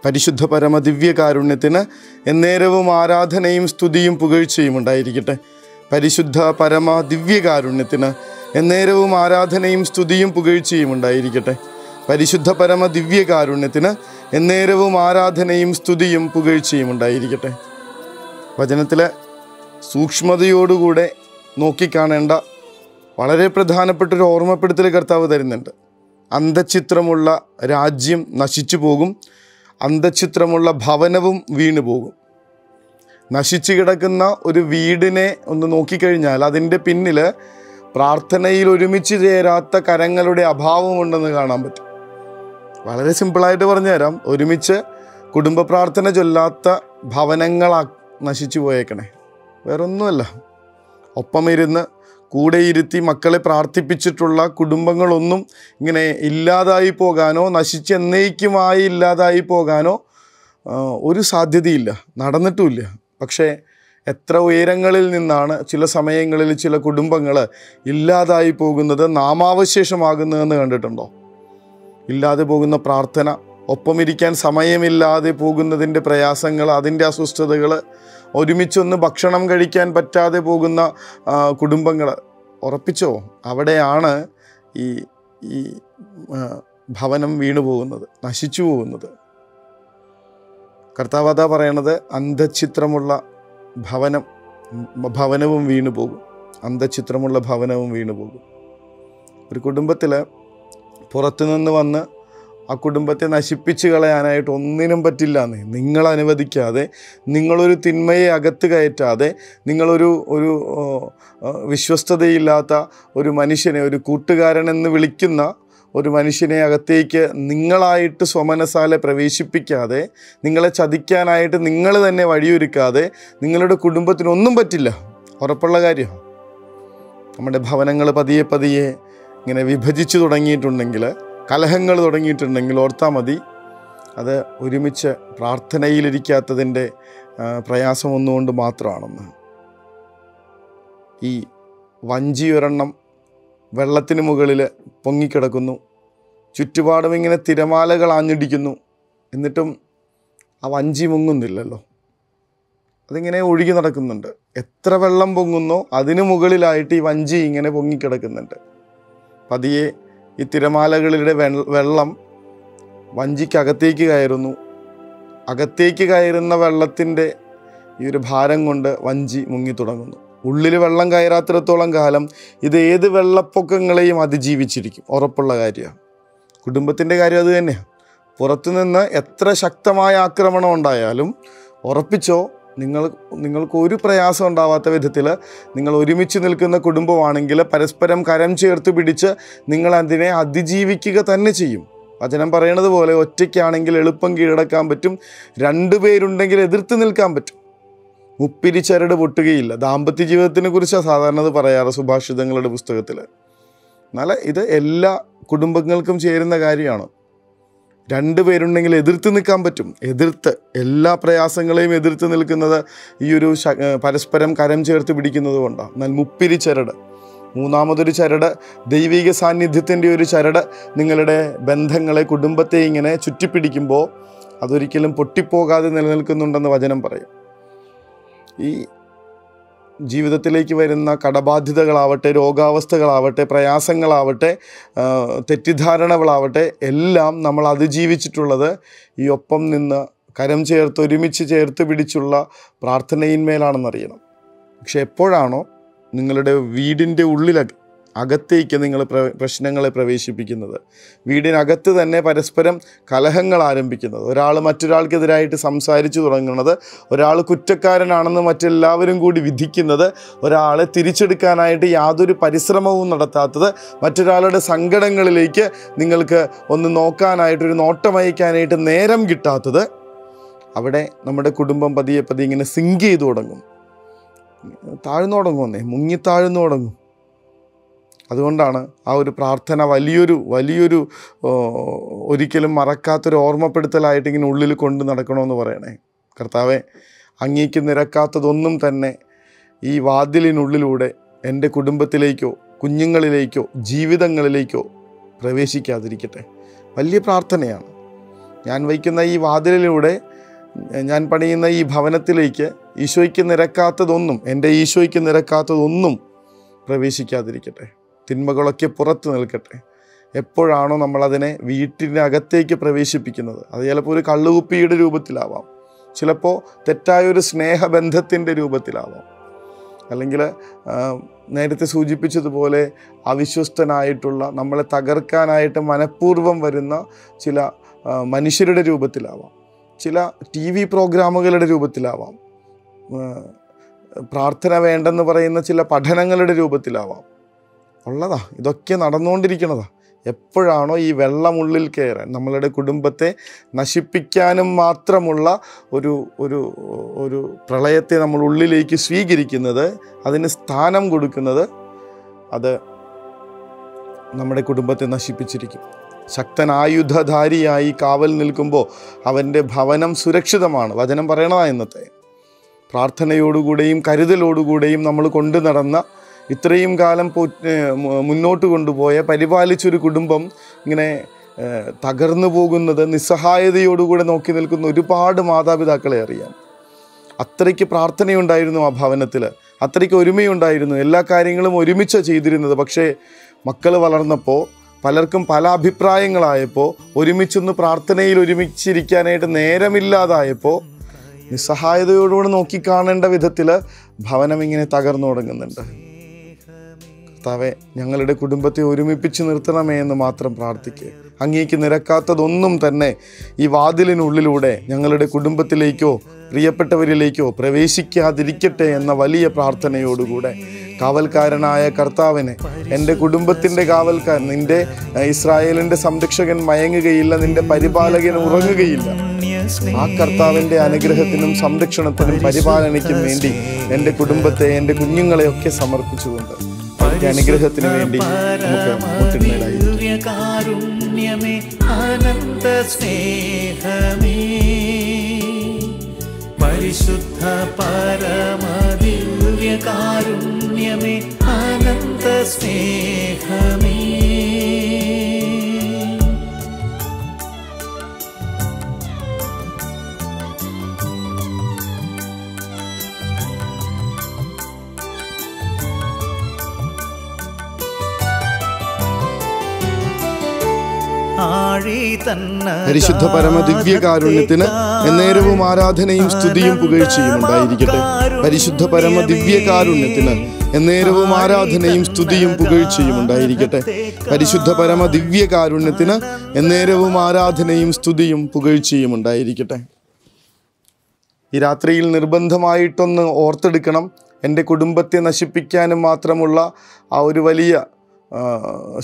പരിശുദ്ധ പരമ ദിവ്യകാരുണ്യത്തിന് എന്നേരവും ആരാധനയും സ്തുതിയും പുകഴ്ചയും ഉണ്ടായിരിക്കട്ടെ. പരിശുദ്ധ പരമ ദിവ്യകാരുണ്യത്തിന് എന്നേരവും ആരാധനയും സ്തുതിയും പുകഴ്ചയും ഉണ്ടായിരിക്കട്ടെ. പരിശുദ്ധ പരമ ദിവ്യകാരുണ്യത്തിന് എന്നേരവും ആരാധനയും സ്തുതിയും പുകഴ്ചയും ഉണ്ടായിരിക്കട്ടെ. വചനത്തിലെ സൂക്ഷ്മതയോടുകൂടെ നോക്കിക്കാണേണ്ട വളരെ പ്രധാനപ്പെട്ടൊരു ഓർമ്മപ്പെടുത്തൽ കർത്താവ് തരുന്നുണ്ട്. അന്തഃഛിദ്രമുള്ള രാജ്യം നശിച്ചു പോകും, അന്തഃഛിദ്രമുള്ള ഭവനവും വീണു പോകും. നശിച്ചു കിടക്കുന്ന ഒരു വീടിനെ ഒന്ന് നോക്കിക്കഴിഞ്ഞാൽ അതിൻ്റെ പിന്നിൽ പ്രാർത്ഥനയിൽ ഒരുമിച്ച് ചേരാത്ത കരങ്ങളുടെ അഭാവമുണ്ടെന്ന് കാണാൻ പറ്റും. വളരെ സിമ്പിളായിട്ട് പറഞ്ഞുതരാം. ഒരുമിച്ച് കുടുംബ പ്രാർത്ഥന ചൊല്ലാത്ത ഭവനങ്ങളാ നശിച്ചു പോയേക്കണേ. വേറൊന്നുമല്ല, ഒപ്പമിരുന്ന് കൂടെ ഇരുത്തി മക്കളെ പ്രാർത്ഥിപ്പിച്ചിട്ടുള്ള കുടുംബങ്ങളൊന്നും ഇങ്ങനെ ഇല്ലാതായി പോകാനോ നശിച്ചെന്നേക്കുമായി ഇല്ലാതായി പോകാനോ ഒരു സാധ്യതയില്ല, നടന്നിട്ടുമില്ല. പക്ഷേ എത്ര ഉയരങ്ങളിൽ നിന്നാണ് ചില സമയങ്ങളിൽ ചില കുടുംബങ്ങൾ ഇല്ലാതായി പോകുന്നത്, നാമാവശേഷമാകുന്നതെന്ന് കണ്ടിട്ടുണ്ടോ? ഇല്ലാതെ പോകുന്ന പ്രാർത്ഥന, ഒപ്പമിരിക്കാൻ സമയമില്ലാതെ പോകുന്നതിൻ്റെ പ്രയാസങ്ങൾ, അതിൻ്റെ അസ്വസ്ഥതകൾ, ഒരുമിച്ചൊന്ന് ഭക്ഷണം കഴിക്കാൻ പറ്റാതെ പോകുന്ന കുടുംബങ്ങൾ, ഉറപ്പിച്ചോ അവിടെയാണ് ഈ ഭവനം വീണു പോകുന്നത്, നശിച്ചു പോകുന്നത്. കർത്താവ് അതാ പറയണത്, അന്തഃഛിദ്രമുള്ള ഭവനവും വീണു പോകും, അന്തഃഛിദ്രമുള്ള ഭവനവും വീണു പോകും. ഒരു കുടുംബത്തിൽ പുറത്തുനിന്ന് വന്ന് ആ കുടുംബത്തെ നശിപ്പിച്ച് കളയാനായിട്ട് ഒന്നിനും പറ്റില്ല എന്ന് നിങ്ങൾ അനുവദിക്കാതെ, നിങ്ങളൊരു തിന്മയെ അകത്ത് കയറ്റാതെ, നിങ്ങളൊരു വിശ്വസ്തതയില്ലാത്ത ഒരു മനുഷ്യനെ, ഒരു കൂട്ടുകാരനെന്ന് വിളിക്കുന്ന ഒരു മനുഷ്യനെ അകത്തേക്ക് നിങ്ങളായിട്ട് സ്വമനസാലെ പ്രവേശിപ്പിക്കാതെ, നിങ്ങളെ ചതിക്കാനായിട്ട് നിങ്ങൾ തന്നെ വഴിയൊരുക്കാതെ നിങ്ങളുടെ കുടുംബത്തിനൊന്നും പറ്റില്ല. ഉറപ്പുള്ള കാര്യമാണ്. നമ്മുടെ ഭവനങ്ങൾ പതിയെ പതിയെ ഇങ്ങനെ വിഭജിച്ച് തുടങ്ങിയിട്ടുണ്ടെങ്കിൽ, കലഹങ്ങൾ തുടങ്ങിയിട്ടുണ്ടെങ്കിൽ ഓർത്താൽ മതി, അത് ഒരുമിച്ച് പ്രാർത്ഥനയിലിരിക്കാത്തതിൻ്റെ പ്രയാസം ഒന്നുകൊണ്ട് മാത്രമാണെന്ന്. ഈ വഞ്ചി ഒരെണ്ണം വെള്ളത്തിന് മുകളിൽ പൊങ്ങിക്കിടക്കുന്നു, ചുറ്റുപാടും ഇങ്ങനെ തിരമാലകൾ ആഞ്ഞിടിക്കുന്നു, എന്നിട്ടും ആ വഞ്ചി മുങ്ങുന്നില്ലല്ലോ. അതിങ്ങനെ ഒഴുകി നടക്കുന്നുണ്ട്. എത്ര വെള്ളം പൊങ്ങുന്നോ അതിന് മുകളിലായിട്ട് ഈ വഞ്ചി ഇങ്ങനെ പൊങ്ങിക്കിടക്കുന്നുണ്ട്. പതിയെ ഈ തിരമാലകളിലെ വെള്ളം വഞ്ചിക്കകത്തേക്ക് കയറുന്നു. അകത്തേക്ക് കയറുന്ന വെള്ളത്തിൻ്റെ ഈ ഒരു ഭാരം കൊണ്ട് വഞ്ചി മുങ്ങി തുടങ്ങുന്നു. ഉള്ളിൽ വെള്ളം കയറാത്തിടത്തോളം കാലം ഇത് ഏത് വെള്ളപ്പൊക്കങ്ങളെയും അതിജീവിച്ചിരിക്കും. ഉറപ്പുള്ള കാര്യമാണ്. കുടുംബത്തിൻ്റെ കാര്യം അത് തന്നെയാണ്. പുറത്തുനിന്ന് എത്ര ശക്തമായ ആക്രമണം ഉണ്ടായാലും ഉറപ്പിച്ചോ, നിങ്ങൾക്ക് ഒരു പ്രയാസം ഉണ്ടാവാത്ത വിധത്തിൽ നിങ്ങൾ ഒരുമിച്ച് നിൽക്കുന്ന കുടുംബമാണെങ്കിൽ പരസ്പരം കരം ചേർത്ത് പിടിച്ച് നിങ്ങൾ അതിനെ അതിജീവിക്കുക തന്നെ ചെയ്യും. വചനം പറയണത് പോലെ ഒറ്റയ്ക്കാണെങ്കിൽ എളുപ്പം കീഴടക്കാൻ പറ്റും, 2 പേരുണ്ടെങ്കിൽ എതിർത്ത് നിൽക്കാൻ പറ്റും. മുപ്പിരി ചരട് പൊട്ടുകയില്ല. ദാമ്പത്യ ജീവിതത്തിനെ കുറിച്ചാണ് സാധാരണ അത് പറയാറ് സുഭാഷിതങ്ങളുടെ പുസ്തകത്തിൽ. എന്നാൽ ഇത് എല്ലാ കുടുംബങ്ങൾക്കും ചേരുന്ന കാര്യമാണ്. 2 പേരുണ്ടെങ്കിൽ എതിർത്ത് നിൽക്കാൻ പറ്റും. എല്ലാ പ്രയാസങ്ങളെയും എതിർത്ത് നിൽക്കുന്നത് ഈ ഒരു പരസ്പരം കരം ചേർത്ത് പിടിക്കുന്നത് കൊണ്ടാണ്. എന്നാൽ മുപ്പിരി ചരട്, മൂന്നാമതൊരു ചരട്, ദൈവിക സാന്നിധ്യത്തിൻ്റെ ഒരു ചരട് നിങ്ങളുടെ ബന്ധങ്ങളെ, കുടുംബത്തെ ഇങ്ങനെ ചുറ്റിപ്പിടിക്കുമ്പോൾ അതൊരിക്കലും പൊട്ടിപ്പോകാതെ നിലനിൽക്കുന്നുണ്ടെന്ന് വചനം പറയും. ഈ ജീവിതത്തിലേക്ക് വരുന്ന കടബാധ്യതകളാവട്ടെ, രോഗാവസ്ഥകളാവട്ടെ, പ്രയാസങ്ങളാവട്ടെ, തെറ്റിദ്ധാരണകളാവട്ടെ, എല്ലാം നമ്മൾ അതിജീവിച്ചിട്ടുള്ളത് ഈ ഒപ്പം നിന്ന് കരം ചേർത്ത് ഒരുമിച്ച് ചേർത്ത് പിടിച്ചുള്ള പ്രാർത്ഥനയിന്മേലാണെന്നറിയണം. പക്ഷെ എപ്പോഴാണോ നിങ്ങളുടെ വീടിൻ്റെ അകത്തേക്ക് നിങ്ങൾ പ്രശ്നങ്ങളെ പ്രവേശിപ്പിക്കുന്നത്, വീടിനകത്ത് തന്നെ പരസ്പരം കലഹങ്ങൾ ആരംഭിക്കുന്നത്, ഒരാൾ മറ്റൊരാൾക്കെതിരായിട്ട് സംസാരിച്ചു തുടങ്ങുന്നത്, ഒരാൾ കുറ്റക്കാരനാണെന്ന് മറ്റെല്ലാവരും കൂടി വിധിക്കുന്നത്, ഒരാളെ തിരിച്ചെടുക്കാനായിട്ട് യാതൊരു പരിശ്രമവും നടത്താത്തത്, മറ്റൊരാളുടെ സങ്കടങ്ങളിലേക്ക് നിങ്ങൾക്ക് ഒന്ന് നോക്കാനായിട്ടൊരു നോട്ടമയക്കാനായിട്ട് നേരം കിട്ടാത്തത്, അവിടെ നമ്മുടെ കുടുംബം പതിയെ പതിയെ ഇങ്ങനെ സിങ്ക് ചെയ്തു തുടങ്ങും. താഴ്ന്നു തുടങ്ങുമെന്നേ, മുങ്ങിത്താഴ്ന്നു തുടങ്ങും. അതുകൊണ്ടാണ് ആ ഒരു പ്രാർത്ഥന വലിയൊരു ഒരിക്കലും മറക്കാത്തൊരു ഓർമ്മപ്പെടുത്തലായിട്ട് ഇങ്ങനെ ഉള്ളിൽ കൊണ്ട് നടക്കണമെന്ന് പറയണേ. കർത്താവേ, അങ്ങേക്ക് നിരക്കാത്തതൊന്നും തന്നെ ഈ വാതിലിനുള്ളിലൂടെ എൻ്റെ കുടുംബത്തിലേക്കോ കുഞ്ഞുങ്ങളിലേക്കോ ജീവിതങ്ങളിലേക്കോ പ്രവേശിക്കാതിരിക്കട്ടെ. വലിയ പ്രാർത്ഥനയാണ്. ഞാൻ വയ്ക്കുന്ന ഈ വാതിലിലൂടെ, ഞാൻ പണിയുന്ന ഈ ഭവനത്തിലേക്ക് ഈശോയ്ക്ക് നിരക്കാത്തതൊന്നും, എൻ്റെ ഈശോയ്ക്ക് നിരക്കാത്തതൊന്നും പ്രവേശിക്കാതിരിക്കട്ടെ. തിന്മകളൊക്കെ പുറത്ത് നിൽക്കട്ടെ. എപ്പോഴാണോ നമ്മളതിനെ വീട്ടിനകത്തേക്ക് പ്രവേശിപ്പിക്കുന്നത്, അത് ചിലപ്പോൾ ഒരു കള്ളുകുപ്പിയുടെ രൂപത്തിലാവാം, ചിലപ്പോൾ തെറ്റായൊരു സ്നേഹബന്ധത്തിൻ്റെ രൂപത്തിലാവാം, അല്ലെങ്കിൽ നേരത്തെ സൂചിപ്പിച്ചതുപോലെ അവിശ്വസ്തനായിട്ടുള്ള, നമ്മളെ തകർക്കാനായിട്ട് മനഃപൂർവ്വം വരുന്ന ചില മനുഷ്യരുടെ രൂപത്തിലാവാം, ചില TV പ്രോഗ്രാമുകളുടെ രൂപത്തിലാവാം, പ്രാർത്ഥന വേണ്ടെന്ന് പറയുന്ന ചില പഠനങ്ങളുടെ രൂപത്തിലാവാം. ഉള്ളതാ, ഇതൊക്കെ നടന്നുകൊണ്ടിരിക്കണതാ. എപ്പോഴാണോ ഈ വെള്ളമുള്ളിൽ കയറാൻ, നമ്മളുടെ കുടുംബത്തെ നശിപ്പിക്കാനും മാത്രമുള്ള ഒരു ഒരു ഒരു പ്രളയത്തെ നമ്മൾ ഉള്ളിലേക്ക് സ്വീകരിക്കുന്നത്, അതിന് സ്ഥാനം കൊടുക്കുന്നത്, അത് നമ്മുടെ കുടുംബത്തെ നശിപ്പിച്ചിരിക്കും. ശക്തൻ ആയുധധാരിയായി കാവൽ നിൽക്കുമ്പോൾ അവൻ്റെ ഭവനം സുരക്ഷിതമാണ്. വചനം പറയണതാ. ഇന്നത്തെ പ്രാർത്ഥനയോടുകൂടെയും കരുതലോടുകൂടെയും നമ്മൾ കൊണ്ടു നടന്ന, ഇത്രയും കാലം മുന്നോട്ട് കൊണ്ടുപോയ, പരിപാലിച്ചൊരു കുടുംബം ഇങ്ങനെ തകർന്നു പോകുന്നത് നിസ്സഹായതയോടുകൂടെ നോക്കി നിൽക്കുന്ന ഒരുപാട് മാതാപിതാക്കളെ അറിയാം. അത്രയ്ക്ക് പ്രാർത്ഥനയുണ്ടായിരുന്നു ആ ഭവനത്തിൽ, അത്രയ്ക്ക് ഒരുമയുണ്ടായിരുന്നു, എല്ലാ കാര്യങ്ങളും ഒരുമിച്ച് ചെയ്തിരുന്നത്. പക്ഷേ മക്കൾ വളർന്നപ്പോൾ, പലർക്കും പല അഭിപ്രായങ്ങളായപ്പോൾ, ഒരുമിച്ചൊന്ന് പ്രാർത്ഥനയിൽ ഒരുമിച്ചിരിക്കാനായിട്ട് നേരമില്ലാതായപ്പോൾ, നിസ്സഹായതയോടുകൂടെ നോക്കിക്കാണേണ്ട വിധത്തിൽ ഭവനം ഇങ്ങനെ തകർന്നു തുടങ്ങുന്നുണ്ട്. കർത്താവേ, ഞങ്ങളുടെ കുടുംബത്തെ ഒരുമിപ്പിച്ച് നിർത്തണമേ എന്ന് മാത്രം പ്രാർത്ഥിക്കുക. അങ്ങേക്ക് നിരക്കാത്തതൊന്നും തന്നെ ഈ വാതിലിനുള്ളിലൂടെ ഞങ്ങളുടെ കുടുംബത്തിലേക്കോ പ്രിയപ്പെട്ടവരിലേക്കോ പ്രവേശിക്കാതിരിക്കട്ടെ എന്ന വലിയ പ്രാർത്ഥനയോടുകൂടെ കാവൽക്കാരനായ കർത്താവിനെ, എൻ്റെ കുടുംബത്തിൻ്റെ കാവൽക്കാരൻ, നിൻ്റെ ഇസ്രായേലിൻ്റെ സംരക്ഷകൻ മയങ്ങുകയില്ല, നിൻ്റെ പരിപാലകൻ ഉറങ്ങുകയില്ല, ആ കർത്താവിൻ്റെ അനുഗ്രഹത്തിനും സംരക്ഷണത്തിനും പരിപാലനയ്ക്കും വേണ്ടി എൻ്റെ കുടുംബത്തെ, എൻ്റെ കുഞ്ഞുങ്ങളെയൊക്കെ സമർപ്പിച്ചുകൊണ്ട് അനുഗ്രഹത്തിന് വേണ്ടി നമുക്ക് കാരുണ്യമേ അനന്ത സ്നേഹമേ പരിശുദ്ധ പരമദിവ്യ കാരുണ്യമേ അനന്ത സ്നേഹമേ പരിശുദ്ധ പരമ ദിവ്യകാരുണ്യത്തിന് എന്നേരവും ആരാധനയും സ്തുതിയും പുകഴ്ചയും ഉണ്ടായിരിക്കട്ടെ. പരിശുദ്ധ പരമ ദിവ്യകാരുണ്യത്തിന് എന്നേരവും ആരാധനയും സ്തുതിയും പുകഴ്ചയും ഉണ്ടായിരിക്കട്ടെ. പരിശുദ്ധ പരമ ദിവ്യകാരുണ്യത്തിന് എന്നേരവും ആരാധനയും സ്തുതിയും പുകഴ്ചയും ഉണ്ടായിരിക്കട്ടെ. ഈ രാത്രിയിൽ നിർബന്ധമായിട്ടൊന്ന് ഓർത്തെടുക്കണം, എൻ്റെ കുടുംബത്തെ നശിപ്പിക്കാനും മാത്രമുള്ള ആ ഒരു വലിയ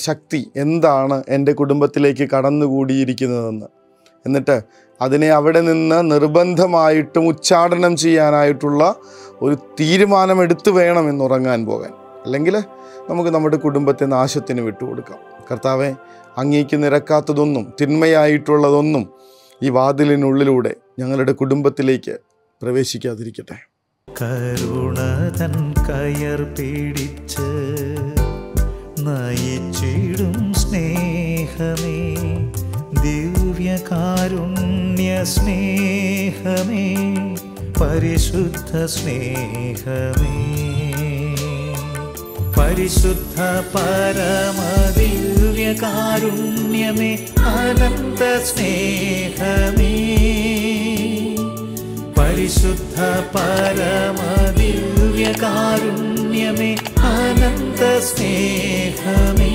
ശക്തി എന്താണ് എൻ്റെ കുടുംബത്തിലേക്ക് കടന്നുകൂടിയിരിക്കുന്നതെന്ന്. എന്നിട്ട് അതിനെ അവിടെ നിന്ന് നിർബന്ധമായിട്ടും ഉച്ചാടനം ചെയ്യാനായിട്ടുള്ള ഒരു തീരുമാനമെടുത്ത് വേണം ഇന്നുറങ്ങാൻ പോകാൻ. അല്ലെങ്കിൽ നമുക്ക് നമ്മുടെ കുടുംബത്തെ നാശത്തിന് വിട്ടുകൊടുക്കാം. കർത്താവെ, അങ്ങേക്ക് നിരക്കാത്തതൊന്നും തിന്മയായിട്ടുള്ളതൊന്നും ഈ വാതിലിനുള്ളിലൂടെ ഞങ്ങളുടെ കുടുംബത്തിലേക്ക് പ്രവേശിക്കാതിരിക്കട്ടെ. കരുണതൻ കയർ പിടിച്ച് നയിച്ചിടും സ്നേഹമേ, ദിവ്യകാരുണ്യ സ്നേഹമേ, പരിശുദ്ധ സ്നേഹമേ, പരിശുദ്ധ പരമദിവ്യകാരുണ്യമേ അനന്ത സ്നേഹമേ, പരിശുദ്ധ പരമദിവ്യകാരുണ്യമേ അനന്ത സ്നേഹമേ.